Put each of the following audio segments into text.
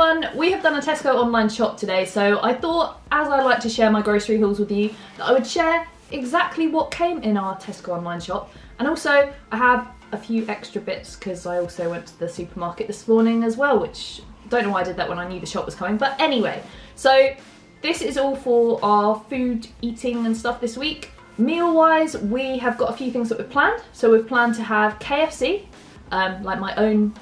everyone, we have done a Tesco online shop today, so I thought, as I like to share my grocery hauls with you, that I would share exactly what came in our Tesco online shop. And also, I have a few extra bits because I also went to the supermarket this morning as well, which I don't know why I did that when I knew the shop was coming, but anyway. So this is all for our food, eating and stuff this week. Meal-wise, we have got a few things that we've planned. So we've planned to have KFC, like my own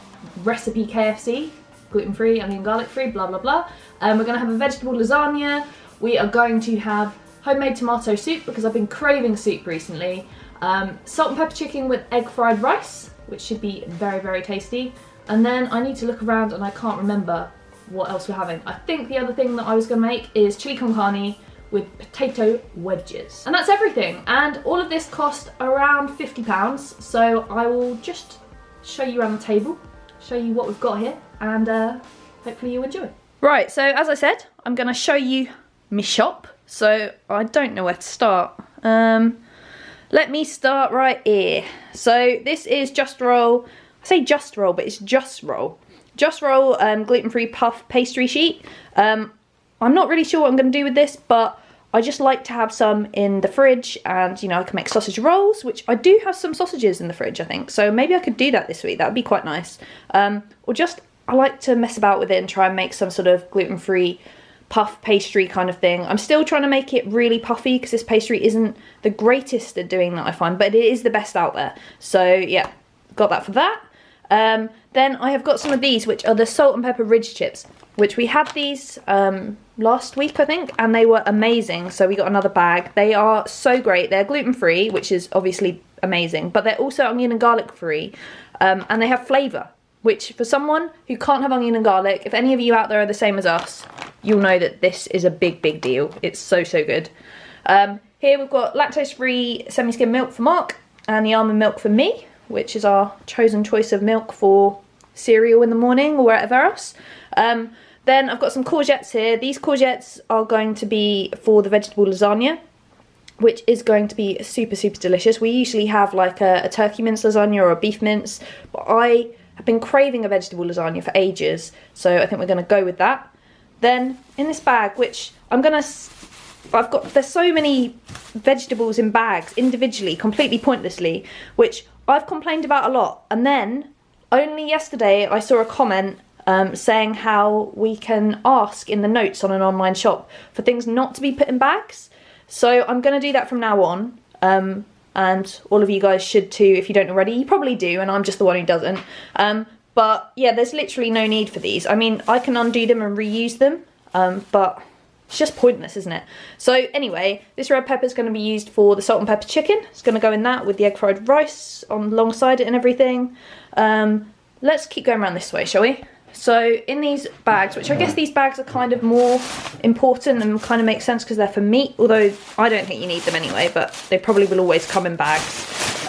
recipe KFC, gluten-free, onion garlic-free, blah, blah, blah. We're gonna have a vegetable lasagna. We are going to have homemade tomato soup because I've been craving soup recently. Salt and pepper chicken with egg fried rice, which should be very, very tasty. And then I need to look around and I can't remember what else we're having. I think the other thing that I was gonna make is chili con carne with potato wedges. And that's everything. And all of this cost around £50. So I will just show you around the table, show you what we've got here, and hopefully you enjoy. Right, so as I said, I'm gonna show you my shop. So I don't know where to start. Let me start right here. So this is Just Roll. I say Just Roll, but it's Just Roll. Just Roll gluten-free puff pastry sheet. I'm not really sure what I'm going to do with this, but I just like to have some in the fridge, and you know, I can make sausage rolls, which I do have some sausages in the fridge, I think. So maybe I could do that this week. That would be quite nice. Or just, I like to mess about with it and try and make some sort of gluten-free puff pastry kind of thing. I'm still trying to make it really puffy because this pastry isn't the greatest at doing that, I find, but it is the best out there. So yeah, got that for that. Then I have got some of these, which are the salt and pepper ridge chips, which we had these last week, I think, and they were amazing. So we got another bag. They are so great. They're gluten-free, which is obviously amazing, but they're also onion and garlic free, and they have flavour, which for someone who can't have onion and garlic, if any of you out there are the same as us, you'll know that this is a big, big deal. It's so, so good. Here we've got lactose-free semi-skim milk for Mark and the almond milk for me, which is our chosen choice of milk for cereal in the morning or wherever else. Then I've got some courgettes here. These courgettes are going to be for the vegetable lasagna, which is going to be super, super delicious. We usually have like a turkey mince lasagna or a beef mince, but I have been craving a vegetable lasagna for ages, so I think we're going to go with that. Then in this bag, which there's so many vegetables in bags individually, completely pointlessly, which I've complained about a lot. And then only yesterday I saw a comment saying how we can ask in the notes on an online shop for things not to be put in bags. So I'm going to do that from now on. And all of you guys should too if you don't already. You probably do, and I'm just the one who doesn't. But yeah, there's literally no need for these. I mean, I can undo them and reuse them, but it's just pointless, isn't it? So anyway, this red pepper is going to be used for the salt and pepper chicken. It's going to go in that with the egg fried rice alongside it and everything. Let's keep going around this way, shall we? So in these bags, which I guess these bags are kind of more important and kind of make sense because they're for meat, although I don't think you need them anyway, but they probably will always come in bags.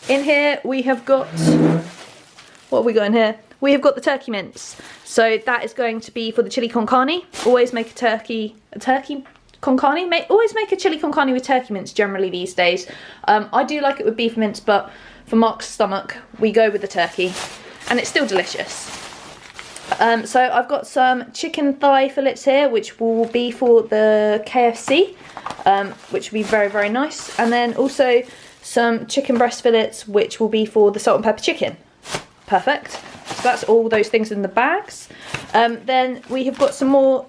In here we have got, what have we got in here? We have got the turkey mince. So that is going to be for the chili con carne. Always make a turkey con carne. Always make a chili con carne with turkey mince generally these days. I do like it with beef mince, but for Mark's stomach, we go with the turkey, and it's still delicious. So I've got some chicken thigh fillets here, which will be for the KFC, which will be very, very nice. And then also some chicken breast fillets, which will be for the salt and pepper chicken. Perfect. So that's all those things in the bags. Then we have got some more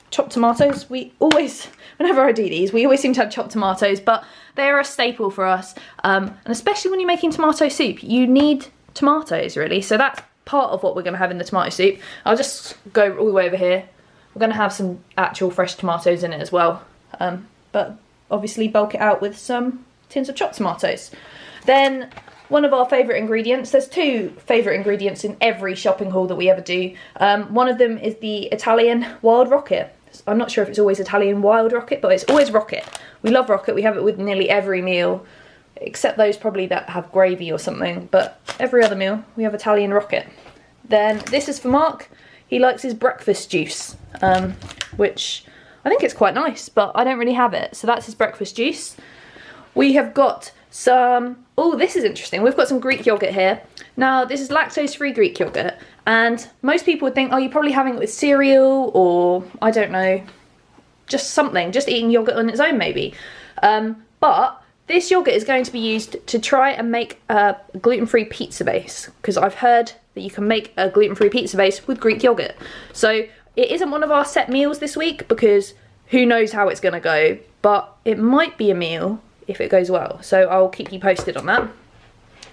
chopped tomatoes. We always, whenever I do these, we always seem to have chopped tomatoes, but they're a staple for us. And especially when you're making tomato soup, you need tomatoes really. So that's part of what we're going to have in the tomato soup. I'll just go all the way over here. We're going to have some actual fresh tomatoes in it as well, but obviously bulk it out with some tins of chopped tomatoes. Then one of our favourite ingredients, there's two favourite ingredients in every shopping haul that we ever do. One of them is the Italian wild rocket. I'm not sure if it's always Italian wild rocket, but it's always rocket. We love rocket. We have it with nearly every meal, except those probably that have gravy or something, but every other meal we have Italian rocket. Then this is for Mark. He likes his breakfast juice, which I think it's quite nice, but I don't really have it. So that's his breakfast juice. We have got some, oh, this is interesting. We've got some Greek yogurt here. Now, this is lactose-free Greek yogurt, and most people would think, oh, you're probably having it with cereal, or, I don't know, just something, just eating yogurt on its own, maybe. But this yogurt is going to be used to try and make a gluten-free pizza base, because I've heard that you can make a gluten-free pizza base with Greek yogurt. So it isn't one of our set meals this week, because who knows how it's going to go, but it might be a meal if it goes well. So I'll keep you posted on that.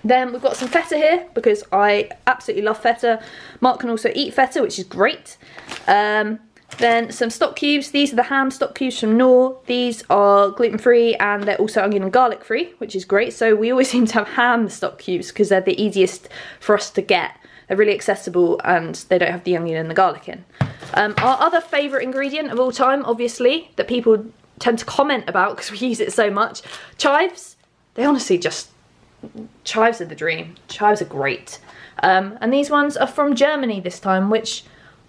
Then we've got some feta here, because I absolutely love feta. Mark can also eat feta, which is great. Then some stock cubes. These are the ham stock cubes from Knorr. These are gluten-free and they're also onion and garlic free, which is great. So we always seem to have ham stock cubes because they're the easiest for us to get. They're really accessible and they don't have the onion and the garlic in. Our other favourite ingredient of all time, obviously, that people tend to comment about because we use it so much, chives. They honestly just... chives are the dream. Chives are great. And these ones are from Germany this time, which,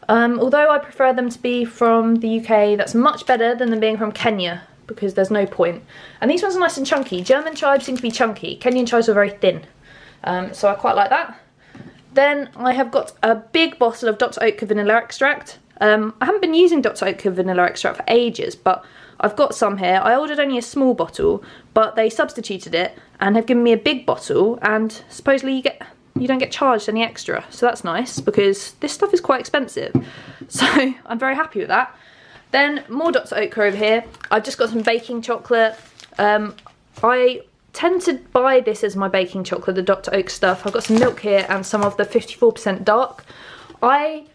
although I prefer them to be from the UK, that's much better than them being from Kenya, because there's no point. And these ones are nice and chunky. German chives seem to be chunky. Kenyan chives are very thin. So I quite like that. Then I have got a big bottle of Dr. Oetker vanilla extract. I haven't been using Dr. Oetker vanilla extract for ages, but I've got some here. I ordered only a small bottle, but they substituted it and have given me a big bottle, and supposedly you don't get charged any extra. So that's nice, because this stuff is quite expensive. So I'm very happy with that. Then more Dr. Oetker over here. I've just got some baking chocolate. I tend to buy this as my baking chocolate, the Dr. Oetker stuff. I've got some milk here and some of the 54% dark. I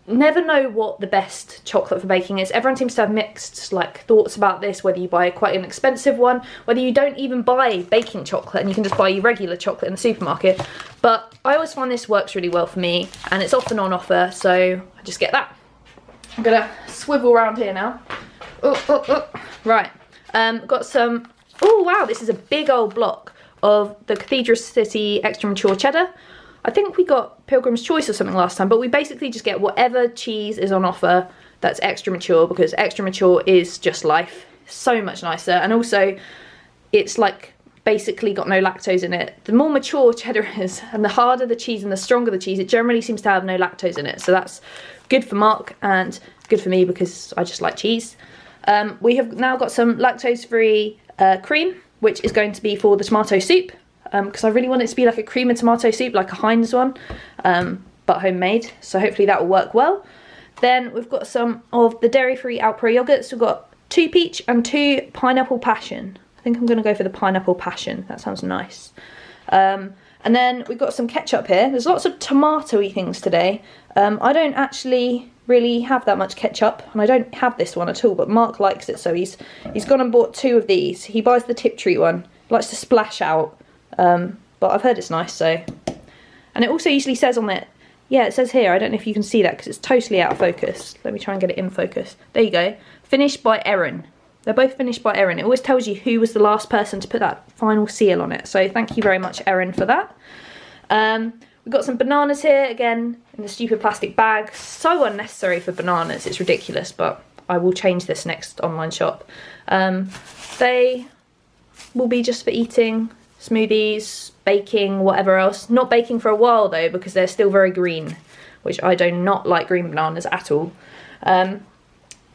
never know what the best chocolate for baking is. Everyone seems to have mixed thoughts about this, whether you buy quite an expensive one, whether you don't even buy baking chocolate and you can just buy your regular chocolate in the supermarket. But I always find this works really well for me, and it's often on offer, so I just get that. I'm gonna swivel around here now. Right, got some, oh wow, this is a big old block of the Cathedral City extra mature cheddar. I think we got Pilgrim's Choice or something last time, but we basically just get whatever cheese is on offer that's extra mature, because extra mature is just life. So much nicer, and also it's basically got no lactose in it. The more mature cheddar is, and the harder the cheese and the stronger the cheese, it generally seems to have no lactose in it. So that's good for Mark and good for me, because I just like cheese. We have now got some lactose-free cream, which is going to be for the tomato soup. Because I really want it to be like a cream and tomato soup, like a Heinz one, but homemade. So hopefully that will work well. Then we've got some of the dairy-free Alpro yogurts. We've got 2 peach and 2 pineapple passion. I think I'm going to go for the pineapple passion. That sounds nice. And then we've got some ketchup here. There's lots of tomato-y things today. I don't actually really have that much ketchup, and I don't have this one at all, but Mark likes it, so he's gone and bought 2 of these. He buys the Tiptree one. He likes to splash out. But I've heard it's nice, so. And it also usually says on it, yeah, it says here, I don't know if you can see that because it's totally out of focus. Let me try and get it in focus. There you go. Finished by Erin. They're both finished by Erin. It always tells you who was the last person to put that final seal on it. So thank you very much, Erin, for that. We've got some bananas here, again, in the stupid plastic bag. So unnecessary for bananas, it's ridiculous, but I will change this next online shop. They will be just for eating, smoothies, baking, whatever else. Not baking for a while though, because they're still very green, which I do not like green bananas at all.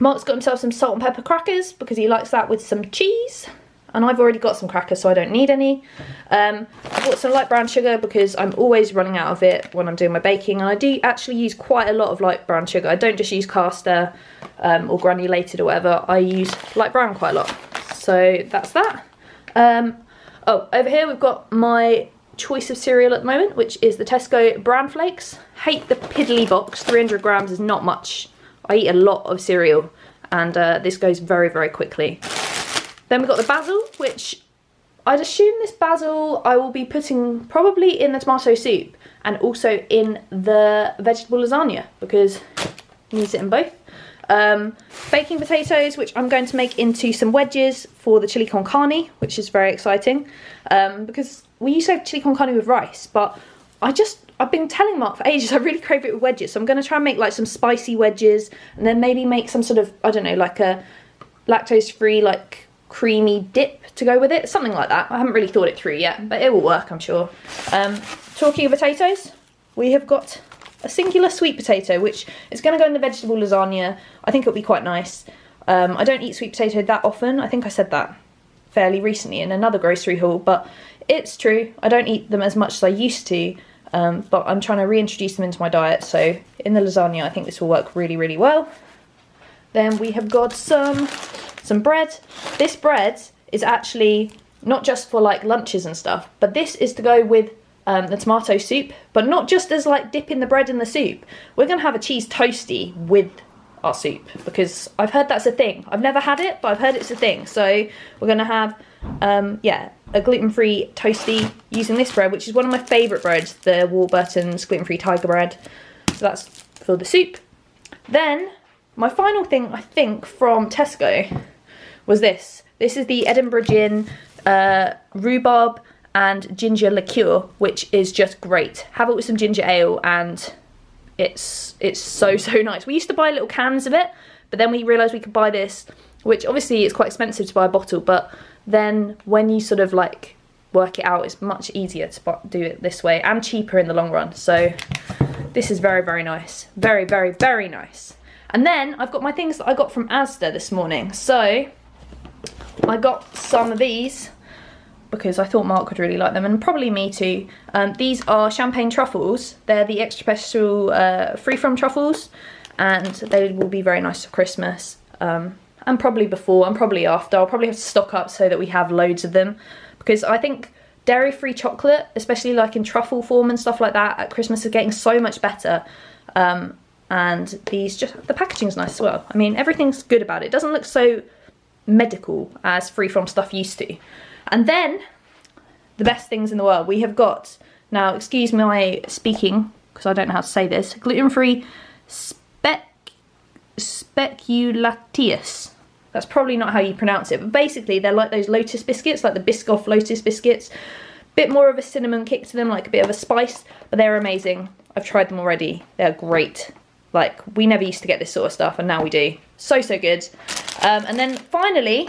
Mark's got himself some salt and pepper crackers because he likes that with some cheese, and I've already got some crackers, so I don't need any. I bought some light brown sugar because I'm always running out of it when I'm doing my baking, and I do actually use quite a lot of light brown sugar. I don't just use caster or granulated or whatever. I use light brown quite a lot, so that's that. Oh, over here we've got my choice of cereal at the moment, which is the Tesco bran flakes. Hate the piddly box. 300 grams is not much. I eat a lot of cereal, and this goes very, very quickly. Then we've got the basil, which I'd assume this basil I will be putting probably in the tomato soup and also in the vegetable lasagna, because you need it in both. Baking potatoes, which I'm going to make into some wedges for the chili con carne, which is very exciting, because we used to have chili con carne with rice, but I've been telling Mark for ages I really crave it with wedges, so I'm going to try and make some spicy wedges, and then maybe make some sort of, I don't know, a lactose free creamy dip to go with it, something like that. I haven't really thought it through yet, but it will work, I'm sure. Talking of potatoes, we have got a singular sweet potato, which is going to go in the vegetable lasagna. I think it'll be quite nice. I don't eat sweet potato that often. I think I said that fairly recently in another grocery haul, but it's true. I don't eat them as much as I used to, but I'm trying to reintroduce them into my diet. So in the lasagna, I think this will work really, really well. Then we have got some bread. This bread is actually not just for like lunches and stuff, but this is to go with the tomato soup, but not just as like dipping the bread in the soup. We're gonna have a cheese toastie with our soup, because I've heard that's a thing. I've never had it, but I've heard it's a thing. So we're gonna have yeah, a gluten-free toastie using this bread, which is one of my favourite breads, the Warburton's gluten-free tiger bread. So that's for the soup. Then my final thing, I think, from Tesco was this. This is the Edinburgh Gin rhubarb and ginger liqueur, which is just great. Have it with some ginger ale and it's so nice. We used to buy little cans of it, but then we realised we could buy this, which obviously it's quite expensive to buy a bottle, but then when you sort of like work it out, it's much easier to do it this way and cheaper in the long run. So this is very, very nice. Very, very, very nice. And then I've got my things that I got from Asda this morning. So I got some of these because I thought Mark would really like them, and probably me too. These are champagne truffles. They're the extra special free-from truffles, and they will be very nice for Christmas. And probably before and probably after. I'll probably have to stock up so that we have loads of them, because I think dairy-free chocolate, especially like in truffle form and stuff like that at Christmas, is getting so much better. And these, just the packaging's nice as well. I mean, everything's good about it. It doesn't look so medical as free-from stuff used to. And then the best things in the world, we have got, now excuse my speaking because I don't know how to say this, gluten-free speculatius. That's probably not how you pronounce it, but basically they're like those Lotus biscuits, like the Biscoff Lotus biscuits. Bit more of a cinnamon kick to them, like a bit of a spice, but they're amazing. I've tried them already. They're great. Like, we never used to get this sort of stuff, and now we do. So good. And then finally,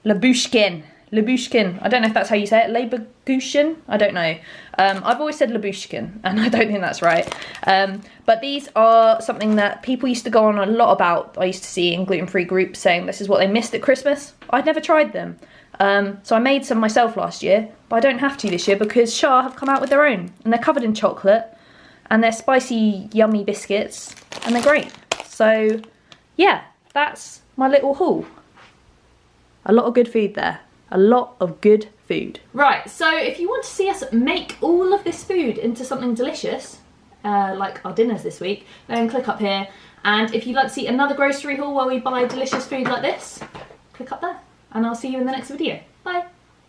Labushkin. Labushkin. I don't know if that's how you say it. Labushkin? I don't know. I've always said Labushkin, and I don't think that's right. But these are something that people used to go on a lot about. I used to see in gluten-free groups saying this is what they missed at Christmas. I'd never tried them. So I made some myself last year, but I don't have to this year because Shah have come out with their own. And they're covered in chocolate, and they're spicy, yummy biscuits, and they're great. So, yeah, that's my little haul. A lot of good food there. A lot of good food. Right, so if you want to see us make all of this food into something delicious, like our dinners this week, then click up here. And if you'd like to see another grocery haul where we buy delicious food like this, click up there. And I'll see you in the next video. Bye.